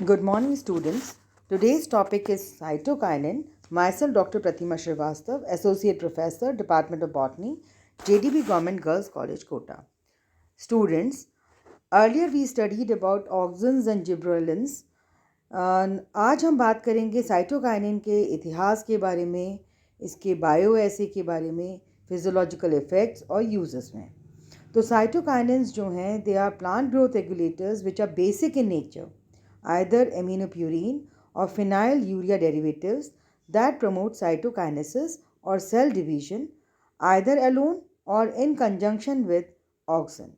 Good morning, students. Today's topic is cytokinin. Myself, Dr. Pratima Srivastav, Associate Professor, Department of Botany, JDB Government Girls College, Kota. Students, earlier we studied about auxins and gibberellins. आज हम बात करेंगे cytokinin के इतिहास के बारे में, इसके बायोएसे के बारे में, फिजियोलॉजिकल इफेक्ट्स और यूजेस में. तो साइटोकाइनिन्स जो हैं, they are plant growth regulators which are basic in nature, either aminopurine or phenylurea derivatives that promote cytokinesis or cell division either alone or in conjunction with auxin.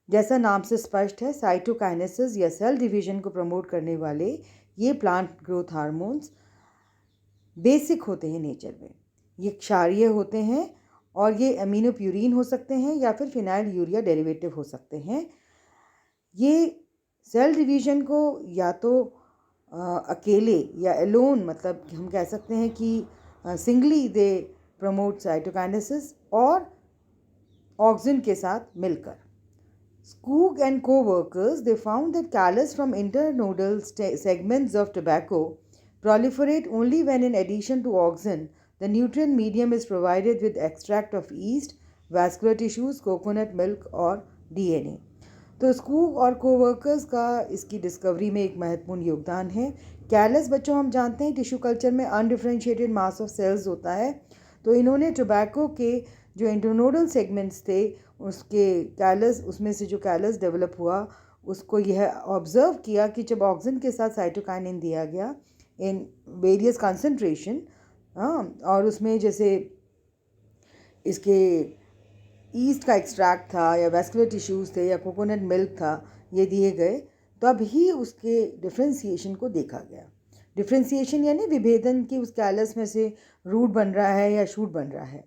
जैसा नाम से स्पष्ट है, साइटोकाइनेसिस या सेल डिवीजन को promote करने वाले ये प्लांट ग्रोथ हार्मोन्स बेसिक होते हैं नेचर में. ये क्षारीय होते हैं और ये अमीनोप्यूरिन हो सकते हैं या फिर फिनाइल यूरिया डेरिवेटिव हो सकते हैं. ये सेल डिवीजन को या तो अकेले या एलोन, मतलब हम कह सकते हैं कि सिंगली दे प्रमोट साइटोकाइनेसिस और ऑक्सिन के साथ मिलकर. Skoog and co-workers, they found that callus from internodal segments of tobacco proliferate only when, in addition to auxin, the nutrient medium is provided with extract of yeast, vascular tissues, coconut milk और DNA. तो Skoog और coworkers का इसकी discovery में एक महत्वपूर्ण योगदान है. कैलस बच्चों हम जानते हैं टिश्यू कल्चर में अनडिफरेंशिएटेड मास ऑफ सेल्स होता है. तो इन्होंने टोबैको के जो इंटरनोडल सेगमेंट्स थे उसके कैलस, उसमें से जो कैलस डेवलप हुआ उसको यह ऑब्जर्व किया कि जब ऑक्सिन के साथ साइटोकाइनिन दिया गया इन वेरियस कंसंट्रेशन, और उसमें जैसे इसके ईस्ट का एक्सट्रैक्ट था या वैस्कुलर टिश्यूज़ थे या कोकोनट मिल्क था, ये दिए गए, तब ही उसके डिफ्रेंसिएशन को देखा गया. डिफ्रेंसिएशन यानी विभेदन की उस कैलस में से रूट बन रहा है या शूट बन रहा है.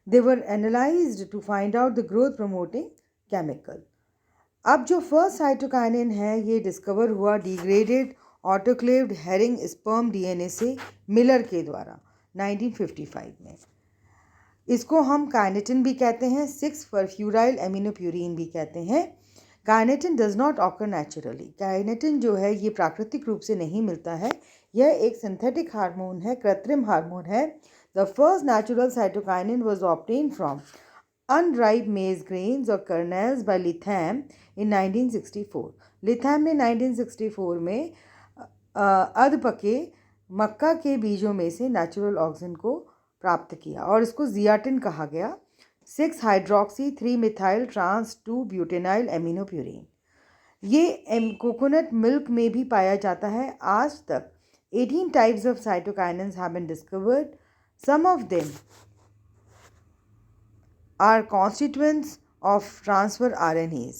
They were analysed to find out the growth promoting chemical. अब जो फर्स्ट साइटोकाइनिन है ये डिस्कवर हुआ degraded autoclaved herring sperm DNA से मिलर के द्वारा 1955 में. इसको हम काइनेटिन भी कहते हैं, 6-फर्फ्यूराइल एमिनोप्यूरिन भी कहते हैं. Kinetin does not occur naturally. Kinetin जो है ये प्राकृतिक रूप से नहीं मिलता है, यह एक सिंथेटिक हार्मोन है, कृत्रिम हार्मोन है. The first natural cytokinin was obtained from unripe मेज ग्रेन्स और कर्नेल्स बाय लिथैम इन 1964. लिथैम ने 1964 में अधपके मक्का के बीजों में से नेचुरल ऑक्सिन को प्राप्त किया और इसको जियाटिन कहा गया. 6-हाइड्रोक्सी-3-मिथाइल ट्रांस 2-ब्यूटेनाइल एमिनोप्यूरिन. ये कोकोनट मिल्क में भी पाया जाता है. आज तक 18 types of cytokinins have been discovered. Some of them are constituents of transfer RNAs.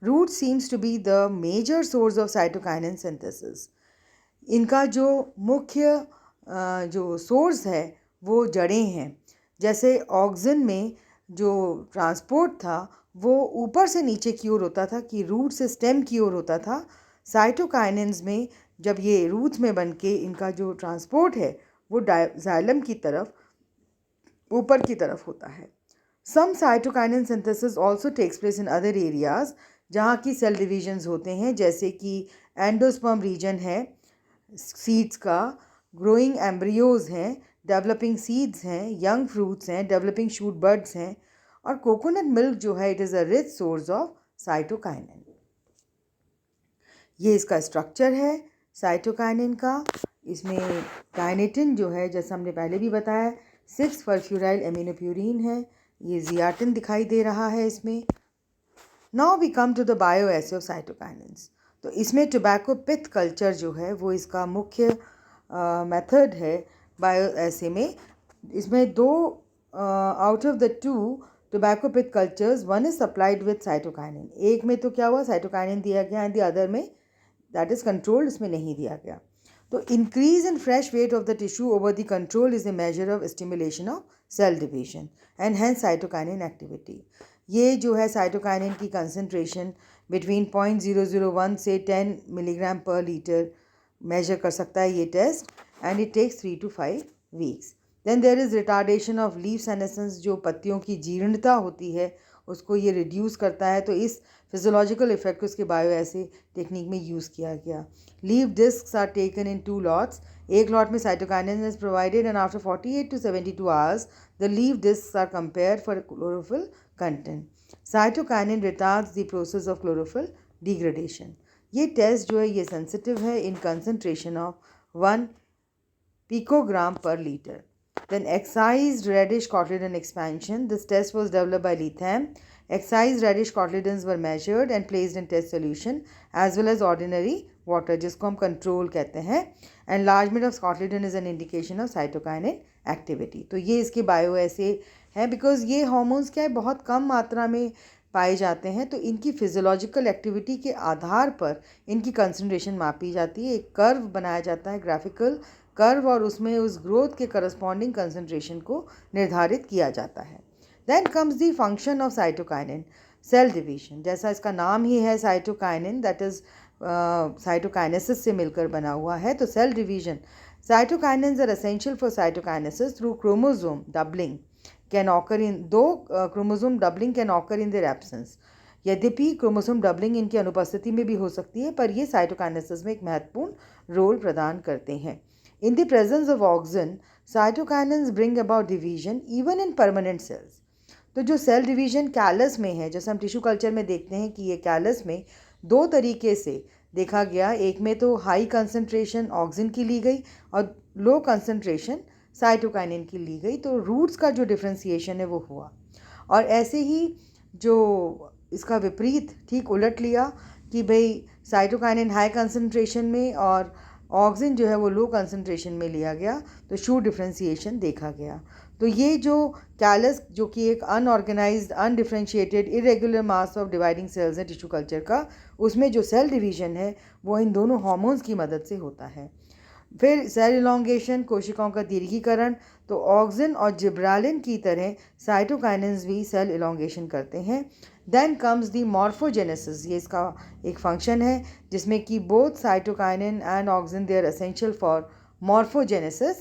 Root seems to be the major source of cytokinin synthesis. इनका जो मुख्य जो सोर्स है वो जड़ें हैं. जैसे ऑक्सिन में जो ट्रांसपोर्ट था वो ऊपर से नीचे की ओर होता था कि रूट से स्टेम की ओर होता था. साइटोकाइनिन्स में जब ये रूट्स में बन के इनका जो ट्रांसपोर्ट है वो जाइलम की तरफ ऊपर की तरफ होता है. Some cytokinin synthesis also takes place in other areas जहाँ की सेल डिविजन्स होते हैं, जैसे कि एंडोस्पर्म रीजन है सीड्स का, ग्रोइंग एम्ब्रियोज हैं, डेवलपिंग सीड्स हैं, यंग फ्रूट्स हैं, डेवलपिंग शूट बर्ड्स हैं, और कोकोनट मिल्क जो है it is a rich source of cytokinin. ये इसका स्ट्रक्चर है साइटोकाइनिन का. इसमें काइनेटिन जो है जैसा हमने पहले भी बताया 6-फर्फ्यूराइल एमिनोप्यूरिन है. ये जियाटिन दिखाई दे रहा है इसमें. Now we come to the bioassay of cytokinins. तो इसमें टोबैको पिथ कल्चर जो है वो इसका मुख्य मेथड है बायोएसे में. इसमें दो out of the 2 tobacco pith cultures, one is supplied with cytokinin. एक में तो क्या हुआ, साइटोकाइनिन दिया गया, एंड द अदर में दैट इज कंट्रोल्ड, इसमें नहीं दिया गया. तो increase in fresh weight of the tissue over the control is a measure of stimulation of cell division and hence cytokinin activity. ये जो है साइटोकाइनिन की कंसनट्रेशन बिटवीन 0.001 से 10 मिलीग्राम पर लीटर मेजर कर सकता है ये test, and it takes 3 to 5 weeks. Then there is retardation of leaf senescence. जो पत्तियों की जीर्णता होती है उसको ये रिड्यूस करता है. तो इस फिजियोलॉजिकल इफेक्ट को उसके बायो ऐसे टेक्निक में यूज़ किया गया. Leaf discs are taken in 2 lots. एक लॉट में cytokinin is provided and after 48 to 72 hours the leaf discs are compared for chlorophyll content. Cytokinin retards the process of chlorophyll degradation. ये test जो है ये sensitive है in concentration of 1 picogram per liter. Then excised radish cotyledon expansion. This test was developed by Letham. Excised radish cotyledons were measured and placed in test solution as well as ordinary water, जिसको हम control कहते हैं. Enlargement of cotyledon is an indication of cytokinin activity. तो ये इसके bio ऐसे हैं because ये हार्मोन्स क्या है बहुत कम मात्रा में पाए जाते हैं, तो इनकी फिजियोलॉजिकल एक्टिविटी के आधार पर इनकी कंसनट्रेशन मापी जाती है. एक कर्व बनाया जाता है, ग्राफिकल कर्व, और उसमें उस ग्रोथ के करस्पॉन्डिंग कंसनट्रेशन को निर्धारित किया जाता है. Then comes the function of cytokinin, cell division. जैसा इसका नाम ही है साइटोकाइनिन, दैट इज साइटोकाइनेसिस से मिलकर बना हुआ है. तो cell division, cytokinins are essential for cytokinesis through chromosome doubling can occur in, though chromosome doubling can occur in their absence. यद्यपि क्रोमोसोम डबलिंग इनकी अनुपस्थिति में भी हो सकती है, पर ये साइटोकाइनेसिस में एक महत्वपूर्ण रोल प्रदान करते हैं. In the presence of auxin, cytokinins bring about division even in permanent cells. तो जो सेल डिवीजन कैलस में है, जैसे हम टिश्यू कल्चर में देखते हैं कि ये कैलस में दो तरीके से देखा गया. एक में तो हाई कंसंट्रेशन ऑक्सिन की ली गई और लो कंसंट्रेशन साइटोकाइनिन की ली गई. तो रूट्स का जो डिफ्रेंसिएशन है वो हुआ. और ऐसे ही जो इसका विपरीत ठीक उलट लिया कि भाई साइटोकाइनिन हाई कंसंट्रेशन में और ऑक्सिन जो है वो लो कंसंट्रेशन में लिया गया, तो शू डिफ्रेंसिएशन देखा गया. तो ये जो कैलस जो कि एक unorganised undifferentiated irregular mass of dividing cells है टिश्यू कल्चर का, उसमें जो सेल डिवीजन है वो इन दोनों हार्मोन्स की मदद से होता है. फिर सेल इलोंगेशन, कोशिकाओं का दीर्घीकरण. तो ऑक्सिन और जिब्रालिन की तरह साइटोकाइनिन्स भी सेल इलोंगेशन करते हैं. Then comes the morphogenesis. ये इसका एक फंक्शन है जिसमें कि both cytokinin and auxin they are essential for morphogenesis.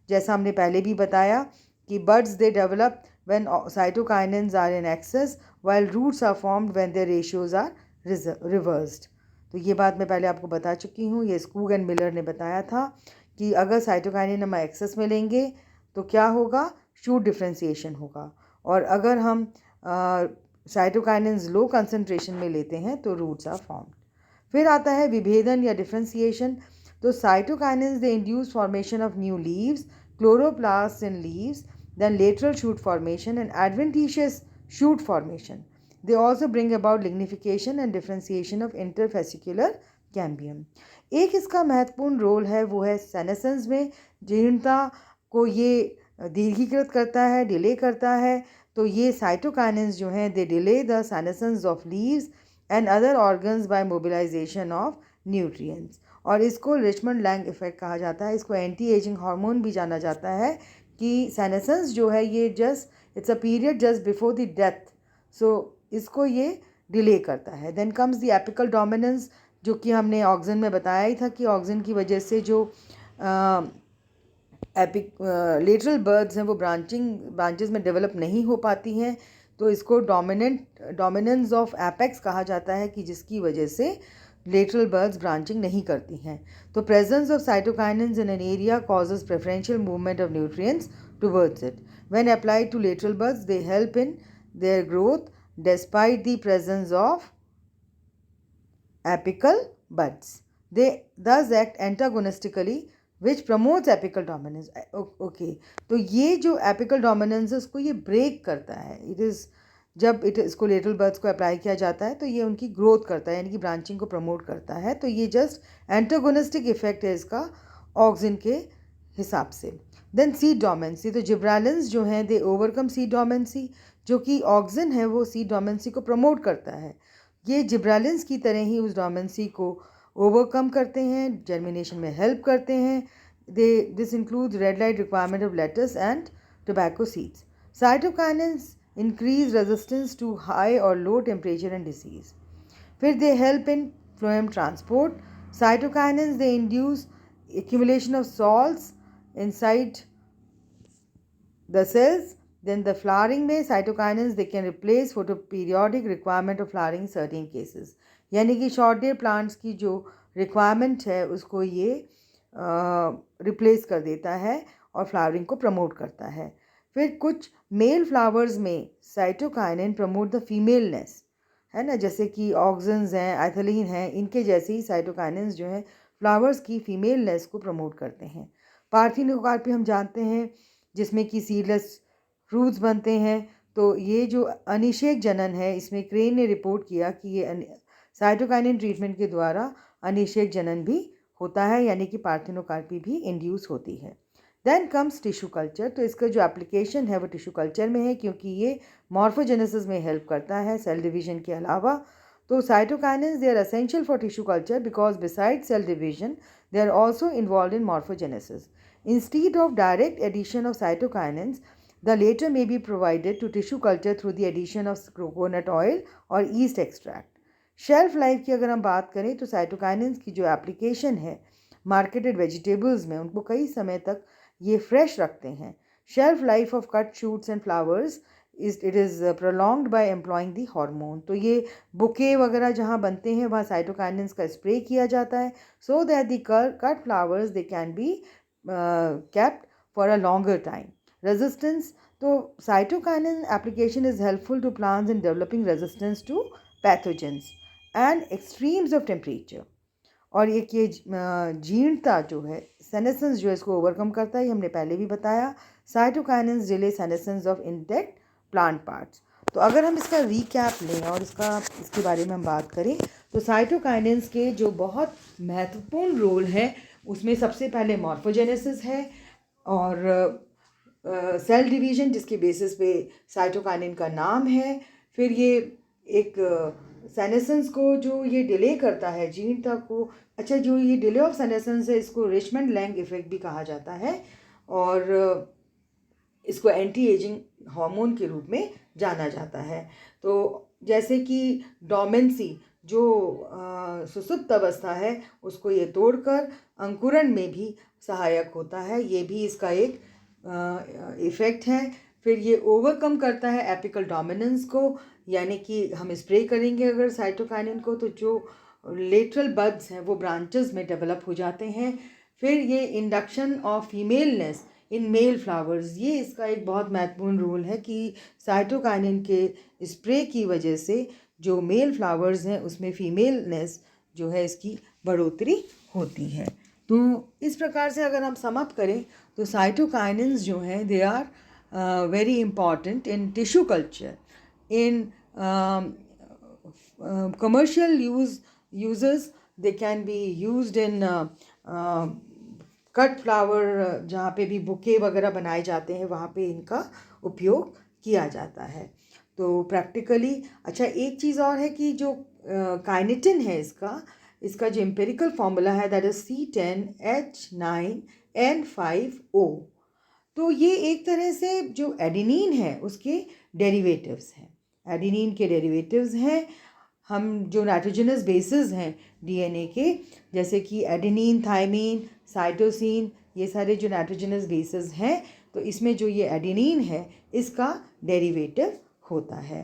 जैसा हमने पहले भी बताया कि buds they develop when cytokinins are in excess while roots are formed when their ratios are reversed. तो ये बात मैं पहले आपको बता चुकी हूँ. ये स्कूग एंड मिलर ने बताया था कि अगर साइटोकाइनिन हम एक्सेस में लेंगे तो क्या होगा, शूट डिफ्रेंसिएशन होगा, और अगर हम साइटोकाइनिन्स लो कंसंट्रेशन में लेते हैं तो रूट्स आर फॉर्म्ड. फिर आता है विभेदन या डिफ्रेंसिएशन. तो cytokinins they induce formation of new leaves, chloroplast in leaves, then lateral shoot formation and adventitious shoot formation. They also bring about lignification and differentiation of interfascicular cambium. एक इसका महत्वपूर्ण role है वो है सेनेसेंस में. जीर्णता को ये दीर्घीकृत करता है, डिले करता है. तो ये साइटोकाइनिन्स जो हैं they delay the senescence of leaves and other organs by mobilisation of nutrients. और इसको रिचमंड लैंग इफेक्ट कहा जाता है. इसको एंटी एजिंग हार्मोन भी जाना जाता है कि सेनेसेंस जो है ये just it's a period just before the death. So इसको ये डिले करता है. Then comes the apical dominance, जो कि हमने ऑक्सिन में बताया ही था कि ऑक्सिन की वजह से जो लेटरल बर्ड्स हैं वो ब्रांचेस में डेवलप नहीं हो पाती हैं. तो इसको डोमिनेंस ऑफ एपेक्स कहा जाता है कि जिसकी वजह से लेटरल बर्ड्स ब्रांचिंग नहीं करती हैं. तो presence of cytokinins in an area causes preferential movement of nutrients towards it. When applied to lateral buds they help in their growth despite the presence of apical buds. They thus act antagonistically which promotes apical dominance. Okay, तो ये जो apical dominance है उसको ये break करता है. जब इसको लेटरल बर्ड्स को अप्लाई किया जाता है तो ये उनकी ग्रोथ करता है, यानी कि ब्रांचिंग को प्रमोट करता है. तो ये जस्ट एंटागोनिस्टिक इफेक्ट है इसका ऑक्सिन के हिसाब से. Then seed dormancy. तो जिब्रालिन्स जो हैं दे ओवरकम सीड डोमेंसी. जो कि ऑक्सिन है वो सीड डोमेंसी को प्रमोट करता है. ये जिब्रालिन्स की तरह ही उस डोमेंसी को ओवरकम करते हैं, जर्मिनेशन में हेल्प करते हैं. This includes red light requirement of lettuce and tobacco seeds. Cytokinins increase resistance to high और लो टेम्परेचर एंड डिजीज. फिर they help in phloem transport. Cytokinins they induce accumulation of salts inside the cells then the flowering में cytokinins they can replace photo periodic requirement of flowering certain cases, यानी कि short day plants की जो requirement है उसको ये replace कर देता है और फ्लावरिंग को प्रमोट करता है। फिर कुछ मेल फ्लावर्स में साइटोकाइनिन प्रमोट द फीमेलनेस, है ना, जैसे कि ऑक्सिन्स हैं, एथिलीन हैं, इनके जैसे ही साइटोकाइनिन्स जो है फ्लावर्स की फीमेलनेस को प्रमोट करते हैं। पार्थिनोकार्पी हम जानते हैं जिसमें कि सीडलेस फ्रूट्स बनते हैं। तो ये जो अनिषेक जनन है, इसमें क्रेन ने रिपोर्ट किया कि ये साइटोकाइनिन ट्रीटमेंट के द्वारा अनिषेक जनन भी होता है, यानी कि पार्थिनोकार्पी भी इंड्यूस होती है। Then comes tissue culture. तो इसका जो एप्लीकेशन है वो टिश्यू कल्चर में है, क्योंकि ये मॉर्फोजेनेसिस में हेल्प करता है सेल डिवीजन के अलावा। तो cytokinins they are essential for tissue culture because beside cell division they are also involve in morphogenesis. Instead of direct addition of cytokinins, the later may be provided to tissue culture through the addition of coconut oil और yeast extract. Shelf life की अगर हम बात करें तो cytokinins की जो application है मार्केटेड वेजिटेबल्स में, उनको कई समय तक ये फ्रेश रखते हैं। Shelf life of cut shoots and flowers it is prolonged by employing the hormone. तो ये बुके वगैरह जहाँ बनते हैं वहाँ साइटोकाइनिन्स का स्प्रे किया जाता है so that the cut flowers they can be kept for a longer time. Resistance, तो cytokinin application is helpful to plants in developing resistance to pathogens and extremes of temperature। और एक ये जीर्णता जो है, सेनेसेंस जो है, इसको ओवरकम करता है, ये हमने पहले भी बताया। Cytokinins delay senescence of intact plant parts. तो अगर हम इसका रीकैप लें और इसके बारे में हम बात करें तो साइटोकाइनिन्स के जो बहुत महत्वपूर्ण रोल है उसमें सबसे पहले मॉर्फोजेनेसिस है और सेल डिवीजन, जिसके बेसिस पे साइटोकाइनिन का नाम है। फिर ये एक सेनेसेंस को जो ये डिले करता है, जीर्णता को, अच्छा, जो ये डिले ऑफ सेनेसेंस है इसको रिचमंड लैंग इफेक्ट भी कहा जाता है और इसको एंटी एजिंग हार्मोन के रूप में जाना जाता है। तो जैसे कि डोमेंसी जो सुसुप्त अवस्था है उसको ये तोड़कर अंकुरण में भी सहायक होता है, ये भी इसका एक इफ़ेक्ट है। फिर ये ओवरकम करता है एपिकल डोमिनेंस को, यानी कि हम स्प्रे करेंगे अगर साइटोकाइनिन को तो जो लेटरल बड्स हैं वो ब्रांचेस में डेवलप हो जाते हैं। फिर ये induction of femaleness in male flowers, ये इसका एक बहुत महत्वपूर्ण रोल है कि साइटोकाइनिन के स्प्रे की वजह से जो मेल फ्लावर्स हैं उसमें फीमेलनेस जो है इसकी बढ़ोतरी होती है। तो इस प्रकार से अगर हम सम अप करें तो साइटोकाइनिन्स जो हैं they are very important in tissue culture, in commercial uses they can be used in cut flower, जहाँ पे भी बुके वगैरह बनाए जाते हैं वहाँ पे इनका उपयोग किया जाता है। तो प्रैक्टिकली, अच्छा, एक चीज़ और है कि जो काइनेटिन है इसका जो एम्पेरिकल फार्मूला है दैट इज C10H9N5O। तो ये एक तरह से जो एडेनिन है उसके डेरिवेटिव्स हैं, एडेनिन के डेरिवेटिव्स हैं। हम जो नाइट्रोजनस बेसिस हैं डीएनए के, जैसे कि एडेनिन, थाइमिन, साइटोसिन, ये सारे जो नाइट्रोजनस बेसिस हैं, तो इसमें जो ये एडेनिन है इसका डेरिवेटिव होता है।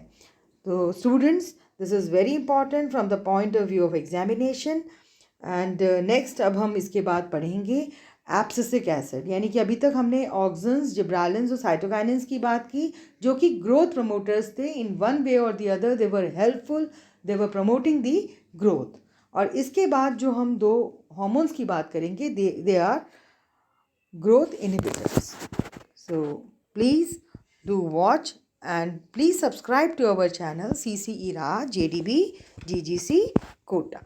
तो students, this is very important from the point of view of examination. And next अब हम इसके बाद पढ़ेंगे एब्सिसिक एसिड, यानी कि अभी तक हमने ऑक्सिन्स, जिब्रालिन्स और साइटोकाइनिन्स की बात की जो कि ग्रोथ प्रमोटर्स थे। इन वन वे और the other they were helpful, they were promoting the growth. और इसके बाद जो हम दो हार्मोन्स की बात करेंगे they are growth inhibitors. So please do watch and please subscribe to our channel CCE Ra JDB GGC Kota.